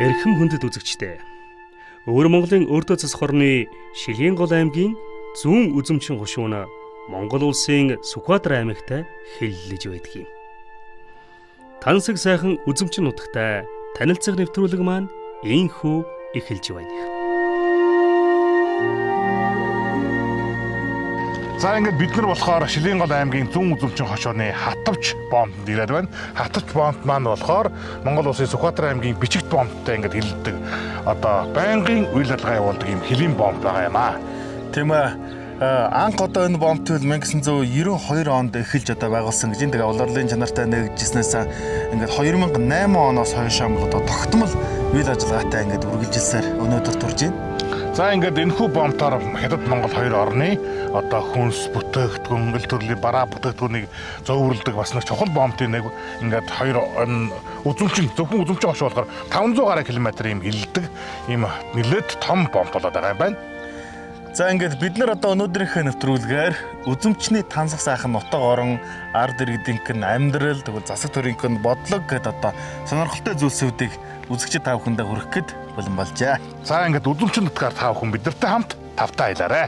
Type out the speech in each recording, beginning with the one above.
Эрхэм хүндэт үзэгчдээ. Өвөр Монголын өрдөө засах орны Шилгийн гол аймгийн зүүн үзэмчин хушууна Монгол улсын Сүхбаатар аймагт хэллэж байдаг юм. Тансаг сайхан үзэмчин нутагтай танилцах нэвтрүүлэг маань ийхүү эхэлж байна. За ингээд бид нар болохоор Шилгийн гол аймгийн зүүн үзэмчин хошооны Хатавч боомтод ирээд байна. Хатавч боомт маань болохоор Монгол улсын Сүхбаатар аймгийн бичигт боомттой ингээд хилдэг. Одоо байнгын үйл ажиллагаа явуулдаг юм хэлийн боомт байгаа юм аа. Тийм ээ. Анх одоо энэ боомтыг 1992 онд эхэлж одоо байгуулсан гэж. Тэгээ улирлын чанартай нэгжснээс ингээд 2008 оноос хойш одоо тогтмол үйл ажиллагаатай ингээд үргэлжилсээр өнөөдөр турж байна. За ингээд энэхүү боомтоор Хятад Монгол хоёр орны одоо хүнс бүтээгдэхүүн эл төрлийн бараа бүтээгдэхүүнийг зөөвөрлөдөг бас нэг чухал боомтын нэг ингээд хоёр үзэмчин зөвхөн үзэмчин хошоо болохоор 500 гаруй километр юм хилдэг ийм нэлээд том боомт болоод байгаа юм байна. За ингээд бид нар одоо өнөөдрийнхөө нэвтрүүлгээр үзэмчний тансаг сайхан нутаг орон ард иргэдийнх нь амьдрал тэгвэл засаг төрийнх нь бодлого гэдэг одоо сонирхолтой зүйлсүүдийг үзэгчид та бүхэндээ хүрэхэд бэлэн болжээ. За ингээд үзэмчин нутгаар та бүхэн бидэртэй хамт тавтай аялаарай.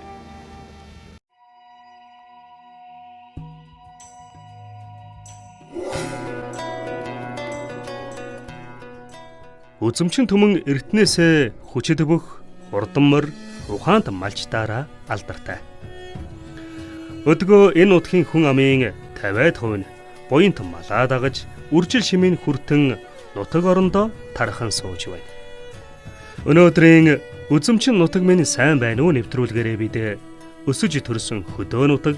Үзэмчин түмэн эртнээсээ хүчит бөх урдан мөр ухаант малчдаараа алдартай. Өдгөө энэ нутгийн хүн амын 50% нь буянт малаа дагаж үржил шимийн хүртэн нутаг орондоо тархан сууж байна. Өнөөдрийн үзэмчин нутаг минь сайн байна уу нэвтрүүлгээрээ бид өсөж төрсөн хөдөө нутаг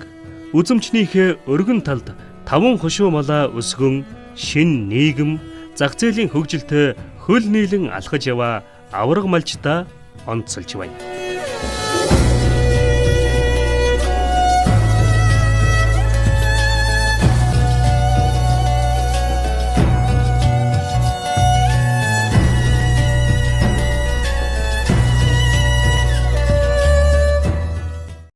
үзэмчнийхээ өргөн талд 5 хошуу малаа өсгөн шин нийгэм зах зээлийн хөгжилтэй хөл нийлэн алхаж яваа авраг малчдаа онцолж байна.